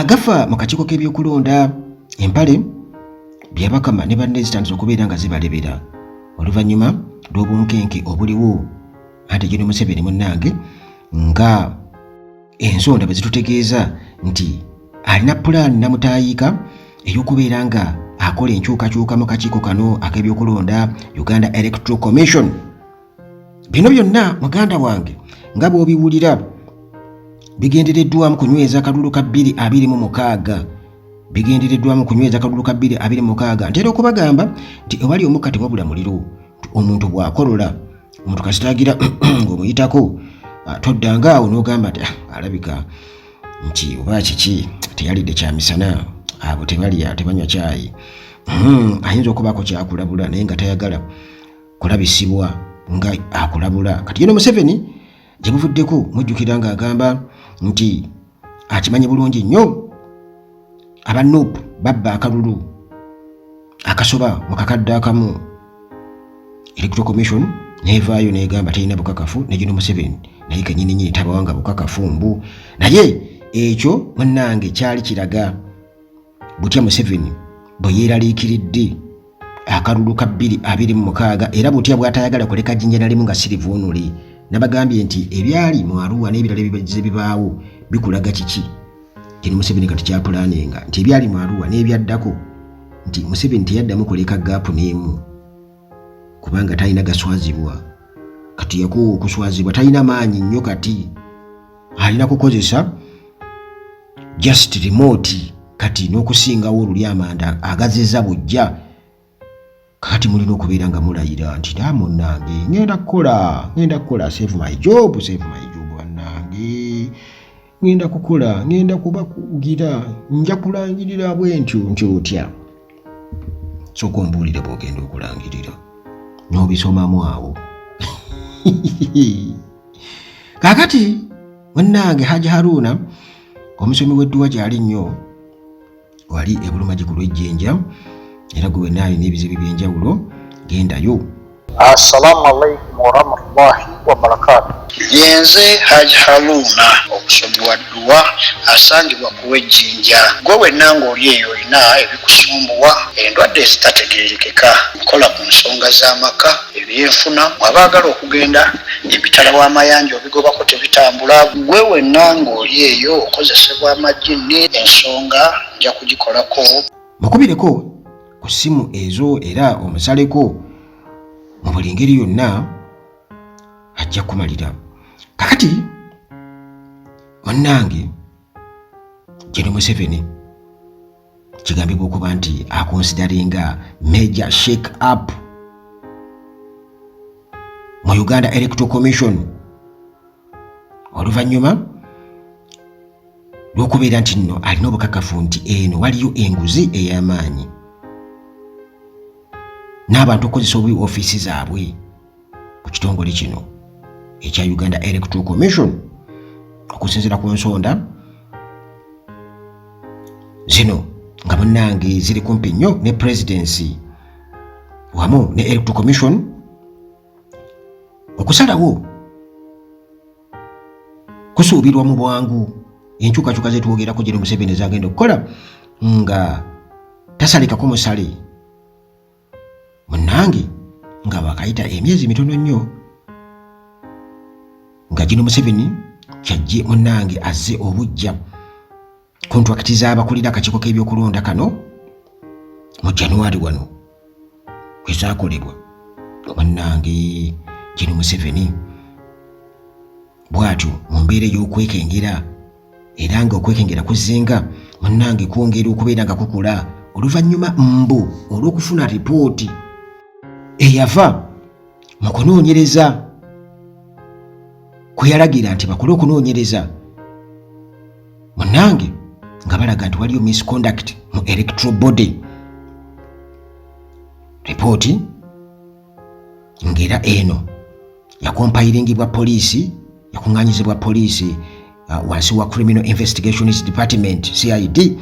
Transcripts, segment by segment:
agafa mu kakiiko k'ebyokulonda empale byabakama ne banne zitandise okubeera nga zibalebera oluvannyuma lw'obunkenke obuliwo anti General Museveni munnange nga ensonda bwe zitutegeeza nti alina pulaani namutayiika ey'okubeera nga akola enkyukakyuka mu kakiiko kano ak'ebyokulonda Uganda Electoral Commission. Bino byonna muganda wange nga bw'obiwulira bigendereddwamu kunyweza akalulu ka 2026 bigendereddwamu kunyweza akalulu ka 2026. Ntera okubagamba nti ewali omukka tewabula muliro. Omuntu bw'akolola omuntu kasitagira ng'omuyitako toddanga awo n'ogamba nti alabika nti oba kiki teyalidde kyamisana abo tebanywa caayi. Ayinza okubaako kyakulabula naye nga tayagala kulabisibwa nga akulabula. Kati General Museveni gye buvuddeko mujjukira ng'agamba nti akimanyi bulungi nnyo aba NUP babba akalulu akasoba mu kakadde akamu. Electoral Commission nevaayo negamba terina bukakafu ne General Museveni naye kennyini tabawanga bukakafu mbu naye ekyo munnange kyali kiraga butya Museveni bwe yeeraliikiridde akalulu ka 2026 era butya bw'atayagala kuleka jjinja na limu nga sirivuunule. Nabagambye nti ebyali mu Arua n'ebirala ebibajjize bibaawo bikulaga kiki General Museveni kati kyapulaaninga nti ebyali mu Arua n'ebyaddako nti Museveni teyaddamu kuleka gaapu n'emu kubanga talina gaswazibwa. Kati yakuwa okuswazibwa talina maanyi nnyo, kati alina kukozesa just remote kati n'okusingawo oluli amanda agazeza bujja. Kati mulina okubeera nga mulayira nti munnange ngenda kukola save my job bannange, ngenda kukola, ngenda kubakugira, nja kulangirira bwentyo otya. Sooka ombuulire bw'ogenda okulangirira n'obisomamu awo. Kakati munnange Haji Haruna omusomi w'edduwa gy'ali nnyo wali e Bulumagi ku lw'Ejjenja era gwe nayo n'ebizibu by'enjawulo gendayo. Assalamu alaikum warahmatullahi wabarakatuh. Yenze Haji Haruna okusomi wa dduwa asangibwa ku Ejjenja. Gwe wenna ng'oli eyo olina ebikusumbuwa, endwadde ezitategeerekeka, nkola ku nsonga z'amaka, ebyenfuna, wabaagala okugenda ebitala w'amayanja obigobako tebitambula. Gwe wenna ng'oli eyo okozesebwa amagini, ensonga nja kugikolako. Mukubireko ku ssimu ezo era omusaleko mu buli ngeri yonna ajja kumalira. Kakati munnange General Museveni kigambibwa okuba nti akonsidaringa major shake up mu Uganda Electoral Commission oluvannyuma lw'okubeera nti nno alina obukakafu nti eno waliyo enguzi ey'amaanyi n'abantu okukozesa obubi ofiisi zaabwe ku kitongole kino ekya Uganda Electoral Commission okusinziira ku nsonda zino nga munnange ziri kumpi nnyo ne presidency wamu ne Electoral Commission okusalawo kusuubirwa mu bwangu enkyukakyuka zetwogerako General Museveni zagenda okukola nga tasalikako musale munnange nga bakayita emyezi mitono nnyo nga General Museveni kyajje munnange azze obujja kontrakiti z'abakulira akakiiko k'ebyokulonda kano mu January wano kwezaakolebwa. Munnange General Museveni bw'atyo mu mbeera ey'okwekengera era nga okwekengera kuzinga munnange kwongera okubeera nga kukula oluvannyuma mbu olw'okufuna ripooti eyava mu kunoonyereza kwe yalagira nti bakole okunoonyereza munnange nga balaga nti waliyo misconduct mu electoral body. Ripooti ng'era eno yakompayiringibwa poliisi, yakuŋŋaanyizibwa poliisi wansi wa Criminal Investigations Department CID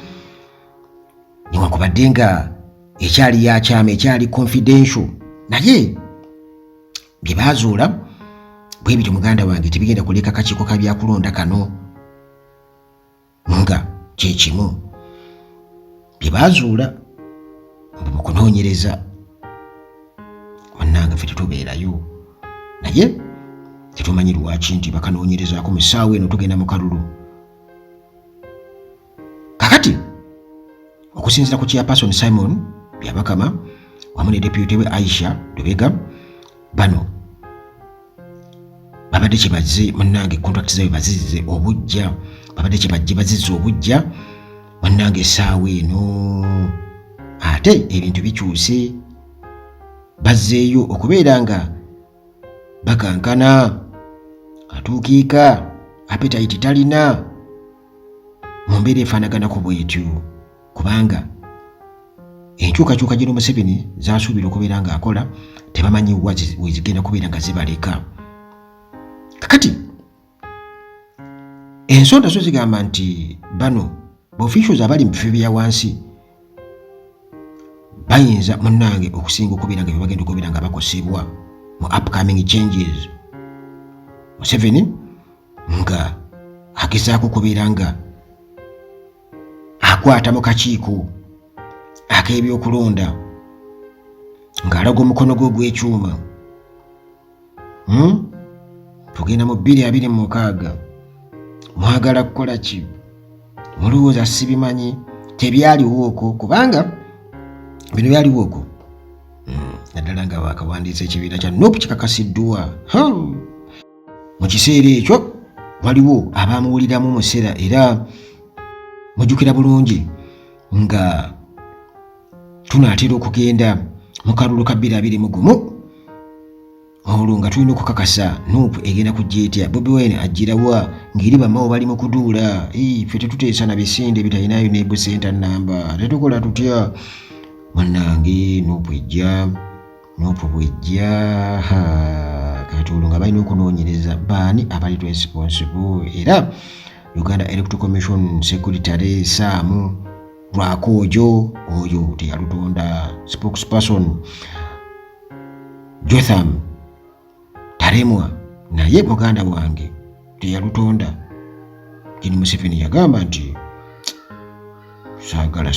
newankubadde nga ekyali yakyama ekyali confidential naye bye baazuula bwe bityo muganda wange tebigenda kuleka kakiiko ka byakulonda kano nga kyekimu bye baazuula mu kunoonyereza. Munnange ffe tetubeerayo naye tetumanyi lwaki nti bakanoonyerezaako mu ssaawa eno tugenda mu kalulu. Kakati okusinziira ku chairperson Simon Byabakama wamu ne deputy we Aisha Lubega, bano babadde kyebazze munnange contract zaabwe bazizze obujja, babadde kyebajje bazizze obujja munnange essaawa eno. Ate ebintu bikyuse, bazzeeyo okubeera nga bakankana, atuukiika, appetite talina, mu mbeera efaanaganako bwetyo, kubanga enkyukakyuka gino Museveni zaasuubira okubeera ng'akola tebamanyi wezigenda kubeera nga zibaleka. Kakati ensonda zo zigamba nti bano officials abali mu bifo bya wansi bayinza munnange okusinga okubeera nga bagenda okubeera nga bakosebwa mu upcoming changes. Museveni nga agezaako okubeera nga akwata mu kakiiko ak'ebyokulonda ng'alaga omukono gwe ogw'ekyuma. Tugenda mu 2026 mwagala kukola ki? Mulowooza sibimanyi, tebyaliwo okwo kubanga bino byaliwo okwo naddala nga bakawandiisa ekibiina kya NUP kikakasiddwa. Mu kiseera ekyo waliwo abaamuwuliramu musera era mujjukira bulungi nga tunaatera okugenda mu kalulu ka 2021 olwo nga tulina okukakasa NUP egenda kujja etya, Bobi Wine agirawa ng'eri bamawo bali mu kuduula. Ffe tetuteesa na bisinde bitalinayo ne busenta namba, tetukola tutya munnange. NUP ejja kati olwo nga balina okunoonyereza baani abali responsible. Era Uganda Electoral Commission Secretary Sam Lwakoojo oyo teyalutonda, spokesperson Jotham Taremwa naye muganda wange teyalutonda. Kini Museveni yagamba nti saagala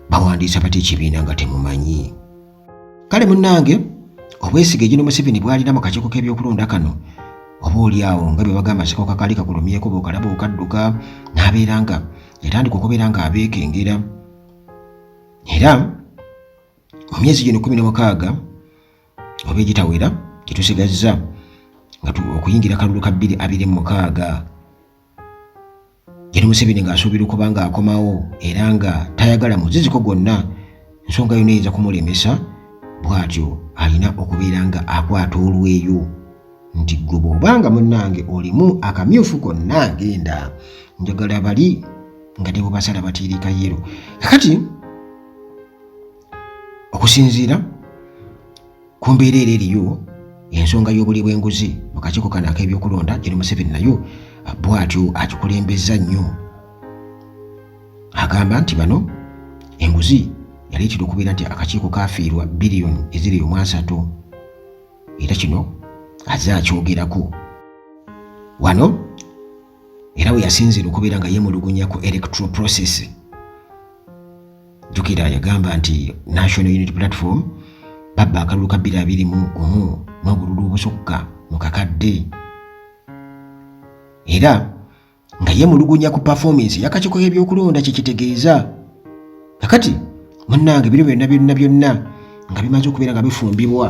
bawandiisa bati ekibiina nga temumanyi. Kale munnange obwesige gino Museveni bwalina mu kakiiko k'ebyokulonda kano oba oliawo nga bye bagamba siko kakali kakulumyeko bw'okalaba okadduka n'abeera nga yatandika okubeera nga abeekengera. Era mu myezi gino 16 oba egitawera gyetusigazza nga okuyingira kalulu ka 2026 gino Museveni ng'asuubira okuba ng'akomawo era nga tayagala muziziko gwonna, ensonga yonna eyinza kumulemesa, bw'atyo alina okubeera nga akwata olweyo nti gwe bw'obanga munnange olimu akamyufu konna genda, njagala bali nga ne bwebasala batiirika yero. Kakati okusinziira ku mbeera era eriyo ensonga y'obuli bw'enguzi mu kakiiko kano ak'ebyokulonda, gino Museveni nayo bw'atyo akikulembeza nnyo. Agamba nti bano enguzi yaleetera okubeera nti akakiiko kafiirwa biliyoni eziri 3, era kino azze akyogerako wano, era we yasinzira okubeera nga yeemulugunya ku electoral process. Jjukira yagamba nti National Unity Platform babba akalulu ka 2021 n'obululu obusukka mu kakadde, era nga yeemulugunya ku performance y'akakiiko k'ebyokulonda kikitegeeza. Kakati munnange biro byonna nga bimaze okubeera nga bifumbibwa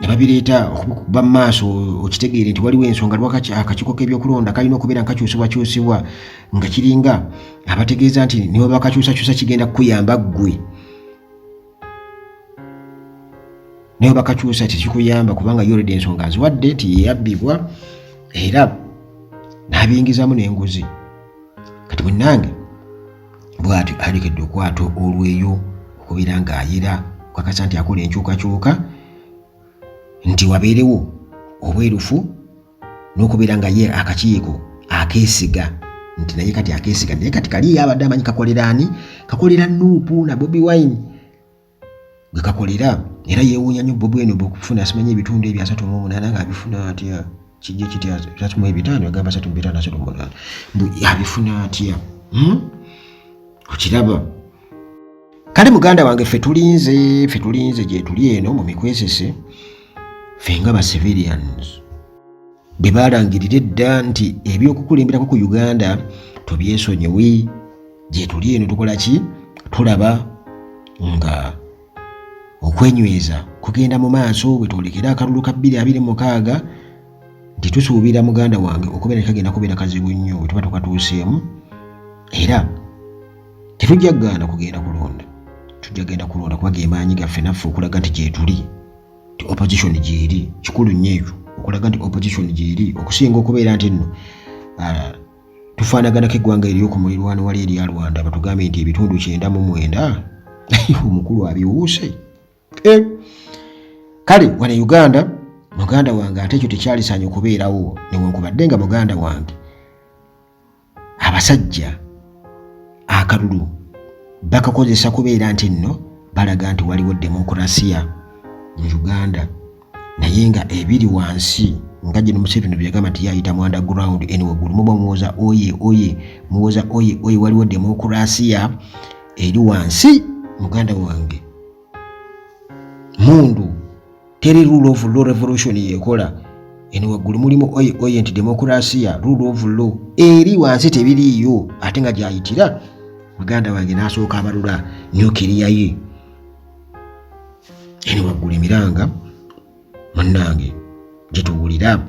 ne babireeta okuba mu maaso, okitegeere nti waliwo ensonga lwaki akakiiko k'ebyokulonda kalina okubeera nga kakyusibwakyusibwa, nga kiringa abategeeza nti ne bwe bakakyusakyusa kigenda kukuyamba ggwe, ne bwe bakakyusa tekikuyamba kubanga yoredi ensonga aziwadde nti yeyabbibwa era n'abiyingizaamu n'enguzi. Kati munnange bw'atyo alekedde okwata olweyo okubeera ng'ayera okukakasa nti akola enkyukakyuka, nti wabeerewo obwerufu n'okubeera nga ye akakiiko akeesiga nti naye kati akeesiga, naye kati kali abadde amanyi kakolera ani? Kakolera NUP na Bobi Wine gwe kakolera, era yeewuunya nnyo Bobi Wine okufuna simanyi ebitundu ebyo 38 ng'abifuna atya. kijja kitya 35 agamba 35 mbu yabifuna atya okiraba. Kale muganda wange ffe tulinze gye tuli eno mu mikwesese ffe nga ba civilians bwe balangirira edda nti ebyokukulemberako ku Uganda tubyesonyiwe. Gye tuli eno tukola ki? Tulaba nga okwenyweza kugenda mu maaso bwe twolekera akalulu ka 2026 nti tusuubira muganda wange okubeera kagenda kubeera kazibu nnyo bwe tuba tukatuuseemu, era tetujja kugaana kugenda kulonda. Tujja genda kulonda kuba ge maanyi gaffe naffe okulaga nti gye tuli, nti opposition gyeri. Kikulu nnyo ekyo okulaga nti opposition gyeri, okusinga okubeera nti nno tufaanaganako eggwanga ery'okumulirwano wali erya Rwanda batugambe nti ebitundu 99 omukulu abiwuuse. Kale wano Uganda muganda wange ate ekyo tekyalisaanye okubeerawo newankubadde nga muganda wange abasajja akalulu bakakozesa kubeera nti nno balaga nti waliwo demokrasiya mu Uganda, naye nga ebiri wansi nga gino Museveni byagamba nti yayita mu underground eni waggulu muba muwoza muwoza waliwo demokrasiya eri wansi. Muganda wange mundu teri rule of law revolution yekola eni waggulu mulimu nti demokrasiya rule of law eri wansi tebiriiyo, ate nga gyayitira muganda wange n'asooka abalula nyukiriya ye eni waggulu emiranga munnange gyetuwulira